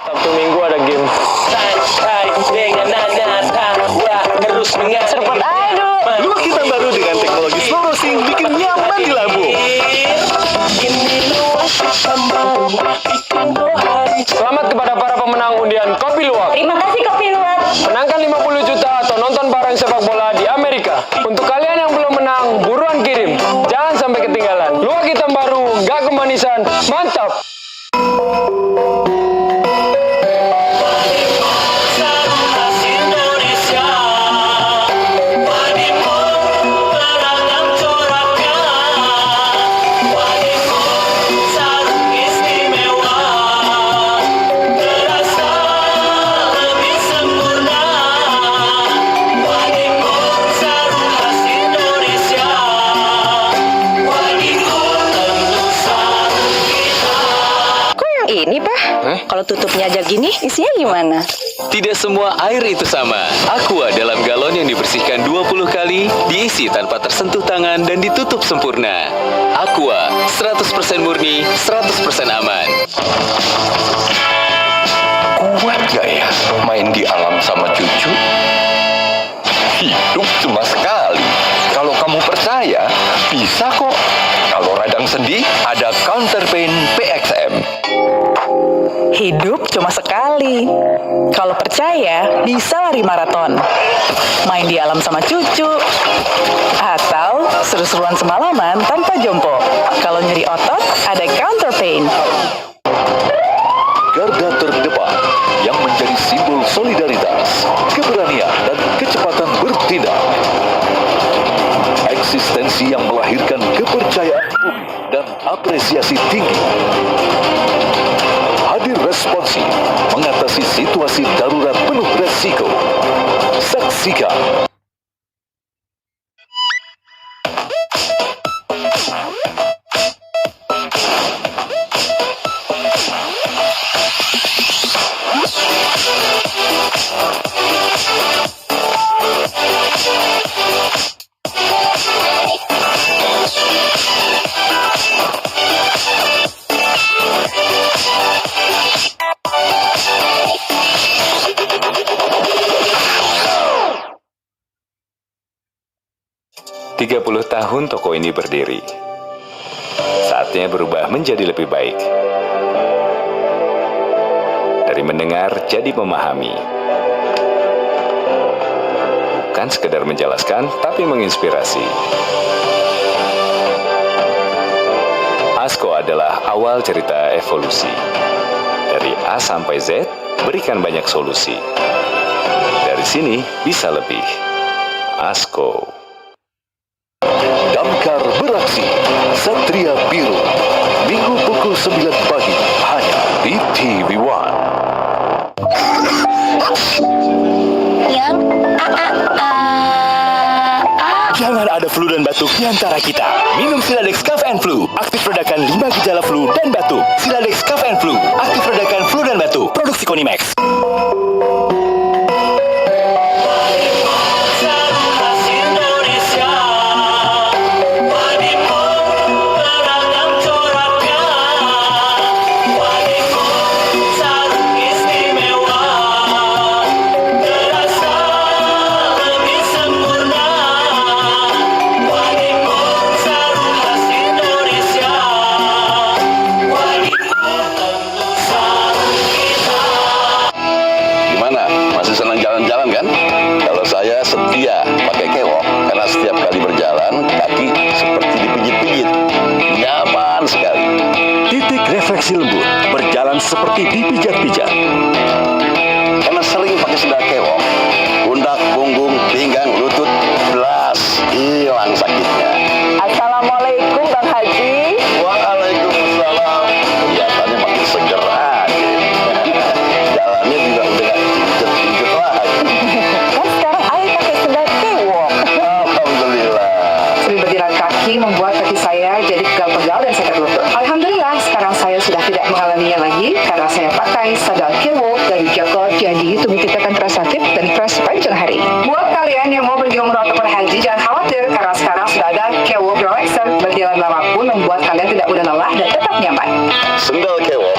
Sabtu Minggu ada game. Serpet aduh. Luwak hitam baru dengan teknologi slow roasting bikin nyaman di lambung. Selamat kepada para pemenang undian Kopi Luwak. Terima kasih Kopi Luwak. Menangkan 50 juta atau nonton bareng sepak bola di Amerika. Untuk kalian yang belum menang, buruan kirim. Jangan sampai ketinggalan. Luwak hitam baru, nggak kemanisan, mantap. Ini Pak, kalau tutupnya aja gini, isinya gimana? Tidak semua air itu sama. Aqua dalam galon yang dibersihkan 20 kali, diisi tanpa tersentuh tangan dan ditutup sempurna. Aqua, 100% murni, 100% aman. Kuat gak ya main di alam sama cucu? Hidup cuma sekali. Kalau kamu percaya, bisa kok. Kalau radang sendi, ada Counterpain PXM. Hidup cuma sekali. Kalau percaya, bisa lari maraton. Main di alam sama cucu. Atau seru-seruan semalaman tanpa jompo. Kalau nyeri otot, ada Counterpain. Garda terdepan yang menjadi simbol solidaritas, keberanian, dan kecepatan bertindak. Eksistensi yang melahirkan kepercayaan dan apresiasi tinggi. Hadir responsif mengatasi situasi darurat penuh resiko. Saksikan. Tiga 30 tahun toko ini berdiri. Saatnya berubah menjadi lebih baik. Dari mendengar jadi memahami. Bukan sekedar menjelaskan, tapi menginspirasi. Asko adalah awal cerita evolusi. Dari A sampai Z, berikan banyak solusi. Dari sini bisa lebih. Asko. Damkar beraksi, Satria Biru, Minggu pukul 9 pagi, hanya di TV One. Jangan ada flu dan batuk di antara kita. Minum Siladex Cough and Flu. Aktif redakan 5 gejala flu dan batuk. Siladex Cough and Flu. Aktif redakan flu dan batuk. Produksi Konimax. Refleksi lembut, berjalan seperti dipijat-pijat. Karena sering pakai sendal kewok, pundak, punggung, pinggang, lutut, belas, hilang sakitnya. Assalamualaikum Bang Haji. Waalaikumsalam. Kelihatannya makin seger aja. Jalannya juga udah gak jinjet-jinjet lagi. Kan sekarang ayah pakai sendal kewok. Alhamdulillah. Sering berjalan kaki membuat kaki saya jadi pegal-pegal dan sakit lutut. Alhamdulillah, sekarang saya sudah tidak mengalaminya lagi karena saya pakai sandal kewok dari Joko. Jadi tubuh kita akan terasa fit dan fresh sepanjang hari. Buat kalian yang mau pergi umroh ataupun haji, jangan khawatir karena sekarang sudah ada kewok relaxer. Berjalan lama pun membuat kalian tidak mudah lelah dan tetap nyaman. Sendal kewok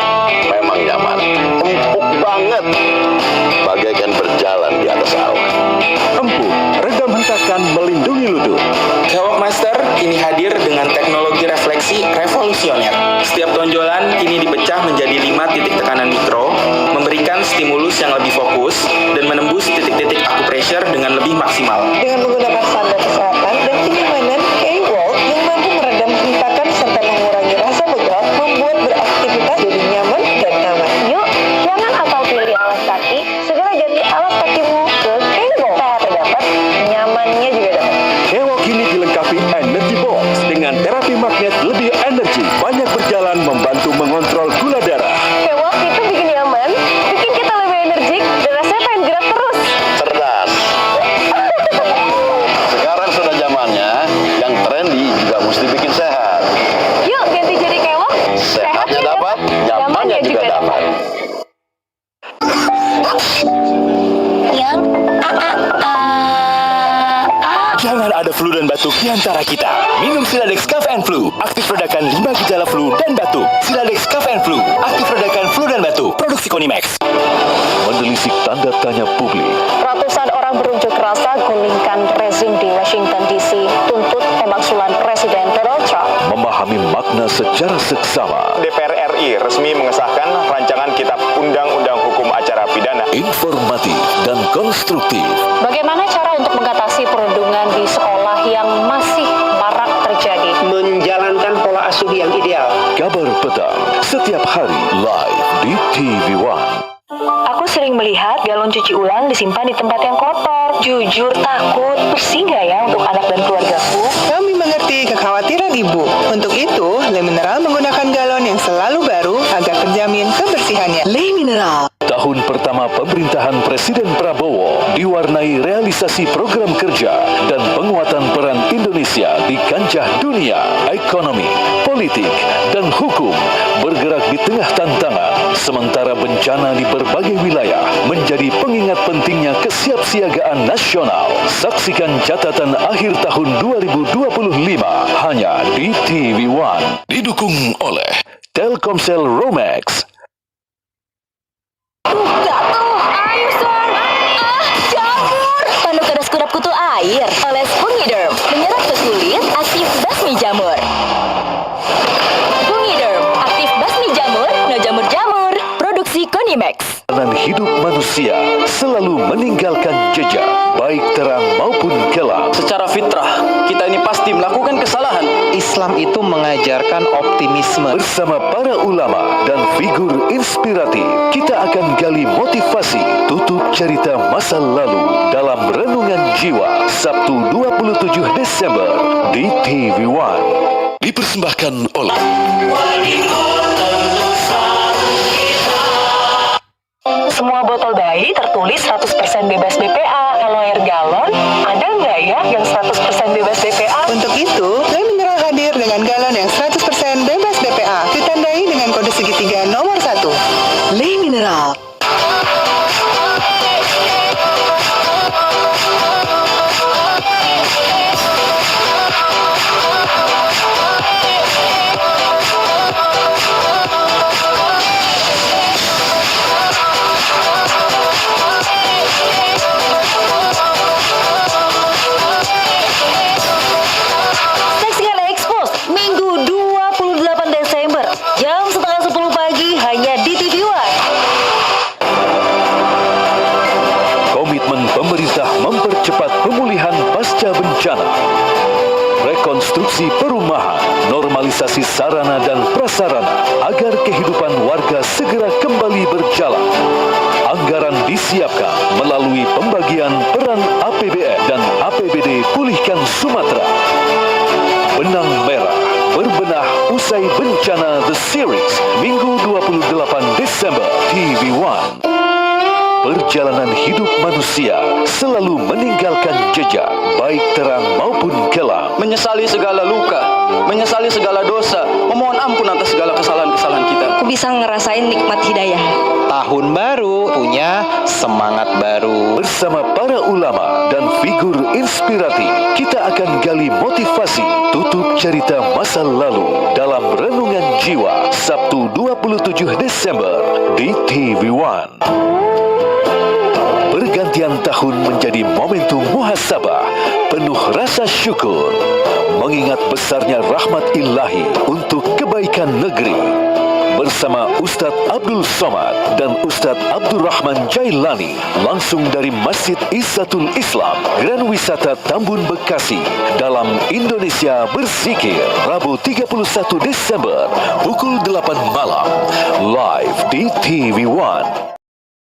memang nyaman, empuk banget. dipecah menjadi 5 titik tekanan mikro, memberikan stimulus yang lebih fokus, dan menembus titik-titik acupressure dengan lebih maksimal. Dengan menggunakan sandal kesehatan dan kenyamanan, K-Walk yang mampu meredam hentakan serta mengurangi rasa begal, membuat beraktivitas jadi nyaman dan aman. Yuk, jangan asal pilih alas kaki, segera ganti alas kakimu ke K-Walk. Sehatnya dapat, nyamannya juga dapat. K-Walk ini dilengkapi Energy Box dengan terapi magnet lebih energi, banyak berjalan membantu mengontrol gula darah. K-Walk itu bikin nyaman, bikin kita lebih energik, dan rasanya pengen gerak terus. Cerdas. Sekarang sudah zamannya, yang trendy juga mesti bikin sehat. Yuk, ganti jadi K-Walk. Sehatnya dapat, nyamannya juga dapat. Jangan ada flu dan batuk di antara kita. Minum Siladex Cough and Flu, aktif redakan 5 gejala flu dan batuk. Siladex Cough and Flu, aktif redakan flu dan batuk. Produksi Konimax. Menelisik tanda tanya publik. Ratusan orang berunjuk rasa gulingkan rezim di Washington DC, tuntut pemakzulan Presiden Donald Trump. Memahami makna secara seksama. DPR RI resmi mengesahkan rancangan Kitab Undang-Undang Hukum Acara Pidana. Informatif dan konstruktif. Bagaimana cara untuk mengatasi perundungan di sekolah yang masih marak terjadi? Menjalankan pola asuh yang ideal. Kabar petang setiap hari live di TV One. Aku sering melihat galon cuci ulang disimpan di tempat yang kotor. Jujur takut, bersih nggak ya untuk anak dan keluargaku? Kami mengerti kekhawatiran ibu. Untuk itu, Le Mineral menggunakan galon yang selalu baru agar terjamin kebersihannya. Le Mineral. Tahun pertama pemerintahan Presiden Prabowo diwarnai realisasi program kerja dan penguatan peran Indonesia di kancah dunia, ekonomi, politik, dan hukum bergerak di tengah tantangan, sementara bencana di berbagai wilayah menjadi pengingat pentingnya kesiapsiagaan nasional. Saksikan catatan akhir tahun 2025 hanya di TV One. Didukung oleh Telkomsel Romax. Tanduk keras kurap kutu air, oles Fungiderm, menyerap ke kulit, aktif basmi jamur. Fungiderm, aktif basmi jamur, no jamur-jamur. Produksi Konimax. Perjalanan hidup manusia selalu meninggalkan jejak, baik terang maupun kelam. Secara fitrah, kita ini pasti melakukan kesalahan. Islam itu mengajarkan optimisme. Bersama para ulama dan figur inspiratif, kita akan gali motivasi, tutup cerita masa lalu dalam Renungan Jiwa, Sabtu 27 Desember di TV One. Dipersembahkan oleh Semua botol bayi tertulis 100% bebas BPA. Kalau air galon, ada nggak ya yang 100% bebas BPA? Untuk itu, Le Mineral hadir dengan galon yang 100% bebas BPA, ditandai dengan kode segitiga nomor 1. Le Mineral. Saksikan Expose Minggu 28 Desember jam setengah 10 pagi hanya di TV One. komitmen pemerintah mempercepat pemulihan pasca bencana, rekonstruksi perumahan, normalisasi sarana dan prasarana agar kehidupan warga segera kembali berjalan. Anggaran disiapkan melalui pembagian peran APBN dan APBD Pulihkan Sumatera. Benang Merah berbenah usai bencana The Series Minggu 28 Desember TV One. Perjalanan hidup manusia selalu meninggalkan jejak, baik terang maupun kelam. Menyesali segala luka, menyesali segala dosa, memohon ampun atas segala kesalahan-kesalahan kita. Aku bisa ngerasain nikmat hidayah. Tahun baru punya semangat baru. Bersama para ulama dan figur inspiratif, kita akan gali motivasi, tutup cerita masa lalu dalam Renungan Jiwa, Sabtu 27 Desember di TV One. Pergantian tahun menjadi momentum muhasabah, penuh rasa syukur, mengingat besarnya rahmat ilahi untuk kebaikan negeri. bersama Ustadz Abdul Somad dan Ustadz Abdurrahman Jailani langsung dari Masjid Izzatul Islam Grand Wisata Tambun Bekasi dalam Indonesia Berzikir Rabu 31 Desember pukul 8 malam live di TV One.